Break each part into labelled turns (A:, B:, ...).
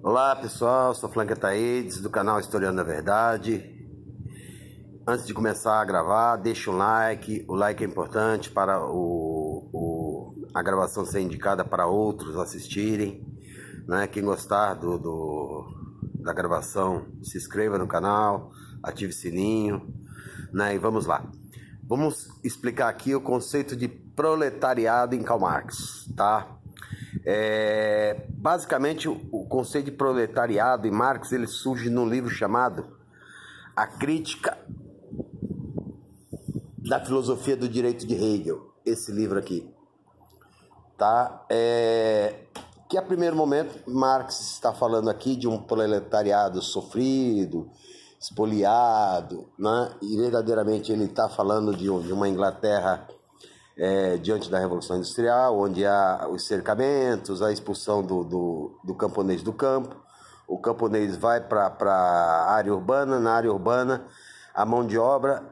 A: Olá pessoal, sou Flanker Taedes do canal Historiando a Verdade. Antes de começar a gravar, deixa um like, o like é importante para a gravação ser indicada para outros assistirem, né? Quem gostar da gravação, se inscreva no canal, ative o sininho, né? E vamos lá. Vamos explicar aqui o conceito de proletariado em Karl Marx, tá? Basicamente o conceito de proletariado em Marx ele surge num livro chamado A Crítica da Filosofia do Direito de Hegel, esse livro aqui, tá? Que a primeiro momento Marx está falando aqui de um proletariado sofrido, espoliado, né? E verdadeiramente ele está falando de uma Inglaterra diante da Revolução Industrial, onde há os cercamentos, a expulsão do camponês do campo. O camponês vai para a área urbana, na área urbana a mão de obra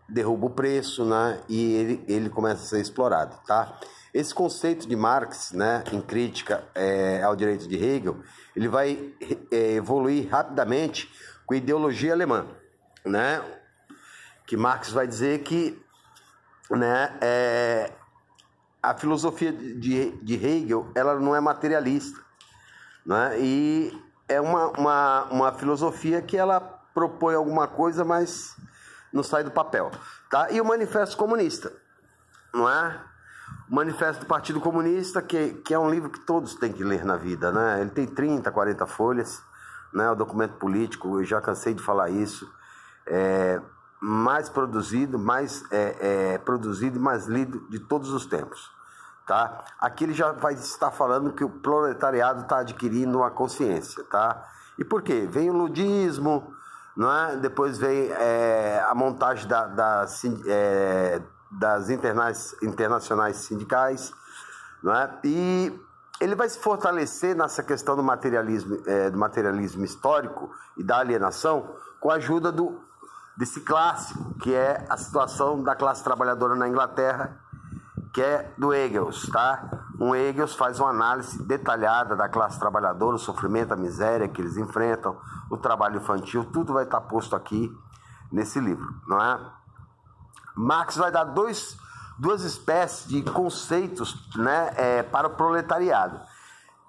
A: derruba o preço, né? E ele começa a ser explorado, tá? Esse conceito de Marx, né, em crítica ao direito de Hegel, ele vai evoluir rapidamente com a ideologia alemã, né? Que Marx vai dizer que, né, a filosofia de Hegel ela não é materialista, né? E é uma filosofia que ela propõe alguma coisa, mas não sai do papel, tá? E o Manifesto Comunista, não é? O Manifesto do Partido Comunista, que é um livro que todos têm que ler na vida, né? Ele tem 30, 40 folhas, né? O documento político, eu já cansei de falar isso, mais produzido, produzido e mais lido de todos os tempos, tá? Aqui ele já vai estar falando que o proletariado está adquirindo uma consciência, tá? E por quê? Vem o ludismo, não é? Depois vem a montagem das internacionais sindicais, não é? E ele vai se fortalecer nessa questão do materialismo histórico e da alienação com a ajuda desse clássico, que é a situação da classe trabalhadora na Inglaterra, que é do Engels, tá? Engels faz uma análise detalhada da classe trabalhadora, o sofrimento, a miséria que eles enfrentam, o trabalho infantil, tudo vai estar posto aqui nesse livro, não é? Marx vai dar duas espécies de conceitos, né, para o proletariado,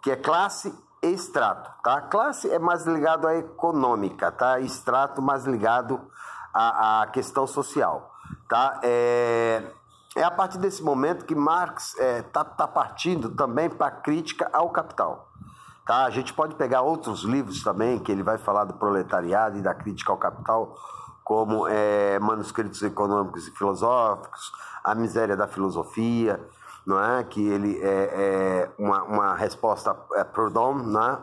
A: que é classe e extrato, tá? Classe é mais ligado à econômica, tá? Extrato mais ligado à questão social, tá? É a partir desse momento que Marx tá partindo também para a crítica ao capital, tá? A gente pode pegar outros livros também que ele vai falar do proletariado e da crítica ao capital, como Manuscritos Econômicos e Filosóficos, A Miséria da Filosofia, não é? Que ele uma resposta Proudhon, né?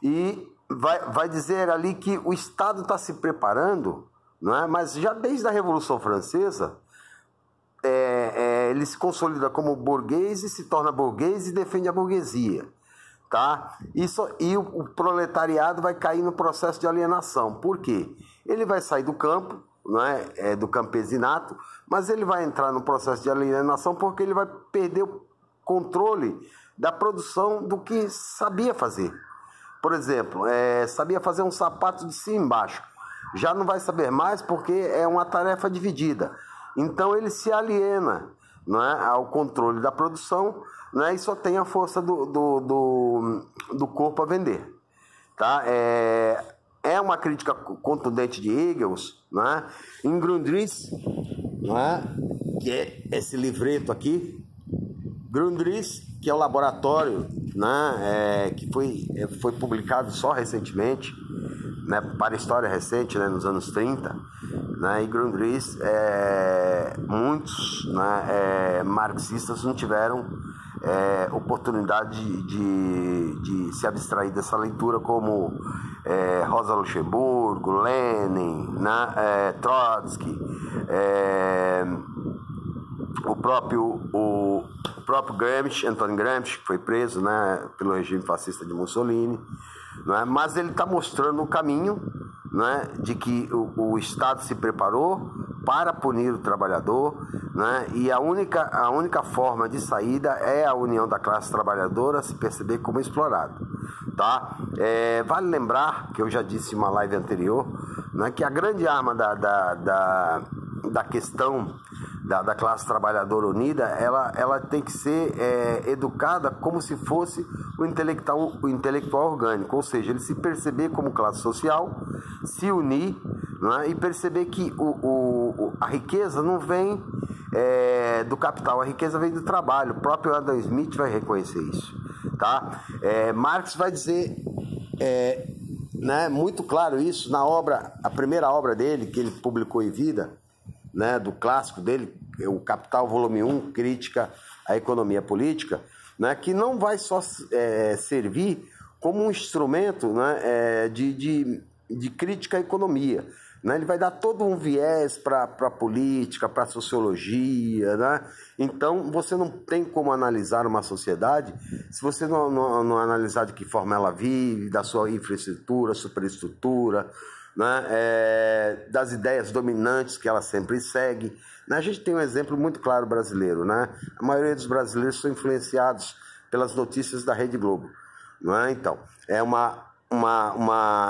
A: E vai dizer ali que o Estado está se preparando, não é? Mas já desde a Revolução Francesa, ele se consolida como burguês e se torna burguês e defende a burguesia, tá? E o proletariado vai cair no processo de alienação. Por quê? Ele vai sair do campo, não é? Do campesinato, mas ele vai entrar no processo de alienação porque ele vai perder o controle da produção do que sabia fazer. Por exemplo, sabia fazer um sapato de cima e embaixo. Já não vai saber mais porque é uma tarefa dividida. Então ele se aliena, não é, ao controle da produção, né, e só tem a força do corpo a vender, tá? É uma crítica contundente de Engels, né? Em Grundrisse, não é? Que é esse livreto aqui, Grundrisse, que é o laboratório, né? Que foi publicado só recentemente, né, para a história recente, né, nos anos 30, né, e Grundrisse, muitos, né, marxistas não tiveram oportunidade de se abstrair dessa leitura, como Rosa Luxemburgo, Lenin, né, Trotsky, o próprio Gramsci, Antônio Gramsci, que foi preso, né, pelo regime fascista de Mussolini, né, mas ele está mostrando o caminho, né, de que o Estado se preparou para punir o trabalhador, né? E a única forma de saída é a união da classe trabalhadora se perceber como explorado, tá? Vale lembrar, que eu já disse em uma live anterior, né, que a grande arma da questão da classe trabalhadora unida, ela tem que ser educada como se fosse o intelectual orgânico, ou seja, ele se perceber como classe social, se unir, né, e perceber que a riqueza não vem do capital, a riqueza vem do trabalho. O próprio Adam Smith vai reconhecer isso, tá? Marx vai dizer né, muito claro isso na a primeira obra dele, que ele publicou em vida, né, do clássico dele, o Capital, volume 1, Crítica à Economia Política, né, que não vai só servir como um instrumento, né, de crítica à economia, né? Ele vai dar todo um viés para a política, para a sociologia, né? Então, você não tem como analisar uma sociedade se você não analisar de que forma ela vive, da sua infraestrutura, superestrutura, né? Das ideias dominantes que ela sempre segue. A gente tem um exemplo muito claro brasileiro, né? A maioria dos brasileiros são influenciados pelas notícias da Rede Globo, não é? Então, é uma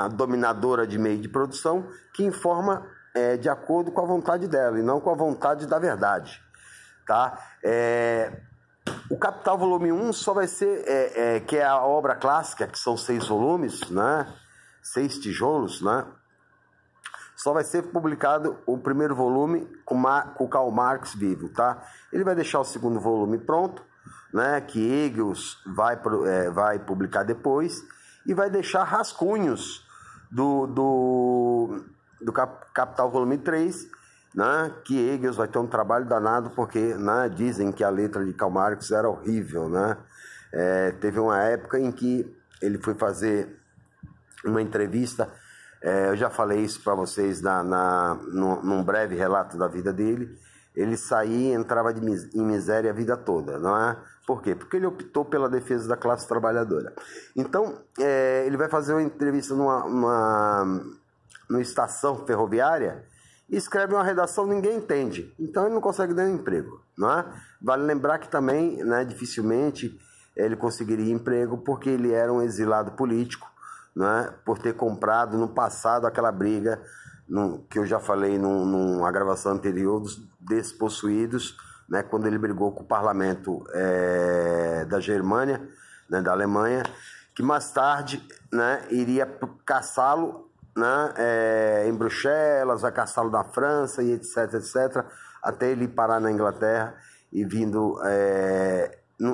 A: dominadora de meio de produção que informa de acordo com a vontade dela e não com a vontade da verdade, tá? O Capital volume 1 só vai ser, que é a obra clássica, que são 6 volumes, né? 6 tijolos, né? Só vai ser publicado o primeiro volume com Karl Marx vivo, tá? Ele vai deixar o segundo volume pronto, né? Que Engels vai publicar depois, e vai deixar rascunhos do Capital volume 3, né? Que Engels vai ter um trabalho danado, porque, né, dizem que a letra de Karl Marx era horrível, né? Teve uma época em que ele foi fazer uma entrevista, eu já falei isso para vocês num breve relato da vida dele. Ele saía e entrava em miséria a vida toda, não é? Por quê? Porque ele optou pela defesa da classe trabalhadora. Então, ele vai fazer uma entrevista numa estação ferroviária e escreve uma redação que ninguém entende. Então, ele não consegue nenhum emprego, não é? Vale lembrar que também, né, dificilmente ele conseguiria emprego, porque ele era um exilado político, né, por ter comprado no passado aquela briga que eu já falei numa gravação anterior, dos despossuídos, né, quando ele brigou com o parlamento da Germânia, né, da Alemanha, que mais tarde, né, iria caçá-lo, né, em Bruxelas, vai caçá-lo na França e etc, etc, até ele parar na Inglaterra e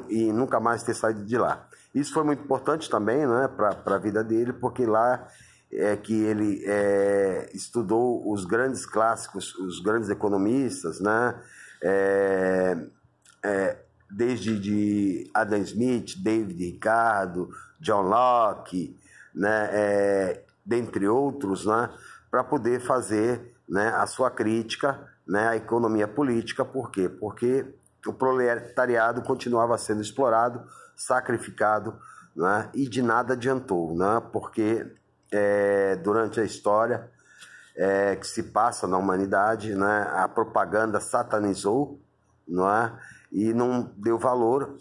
A: e nunca mais ter saído de lá. Isso foi muito importante também, né, para a vida dele, porque lá que ele estudou os grandes clássicos, os grandes economistas, né, desde de Adam Smith, David Ricardo, John Locke, né, dentre outros, né, para poder fazer, né, a sua crítica, né, à economia política. Por quê? Porque o proletariado continuava sendo explorado, sacrificado, né, e de nada adiantou, né, porque durante a história que se passa na humanidade, né, a propaganda satanizou, não é? E não deu valor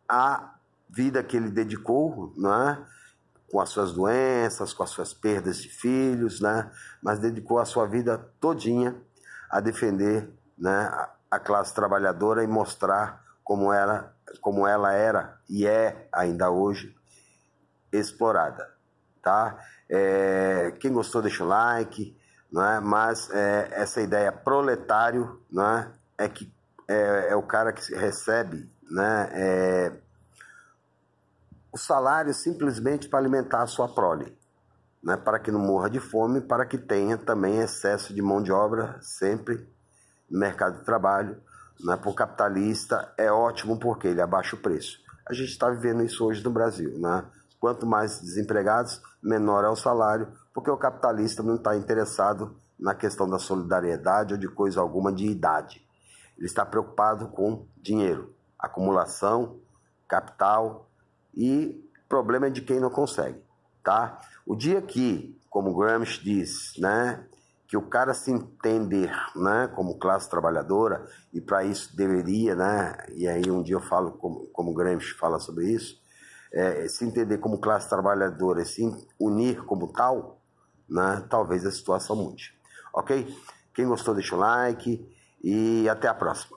A: à vida que ele dedicou, não é? Com as suas doenças, com as suas perdas de filhos, né? Mas dedicou a sua vida todinha a defender, né, a classe trabalhadora e mostrar como ela era e é ainda hoje explorada, tá? Quem gostou deixa o like, não é? Mas essa ideia proletário, não é? É o cara que recebe, né, o salário simplesmente para alimentar a sua prole, né, para que não morra de fome, para que tenha também excesso de mão de obra sempre no mercado de trabalho, né? Para o capitalista é ótimo porque ele abaixa o preço. A gente está vivendo isso hoje no Brasil, né? Quanto mais desempregados, menor é o salário, porque o capitalista não está interessado na questão da solidariedade ou de coisa alguma de idade. Ele está preocupado com dinheiro, acumulação, capital, e problema é de quem não consegue, tá? O dia que, como Gramsci diz, né, que o cara se entender, né, como classe trabalhadora, e para isso deveria, né, e aí um dia eu falo como Gramsci fala sobre isso, se entender como classe trabalhadora e se unir como tal, né, talvez a situação mude. Ok? Quem gostou deixa o like e até a próxima.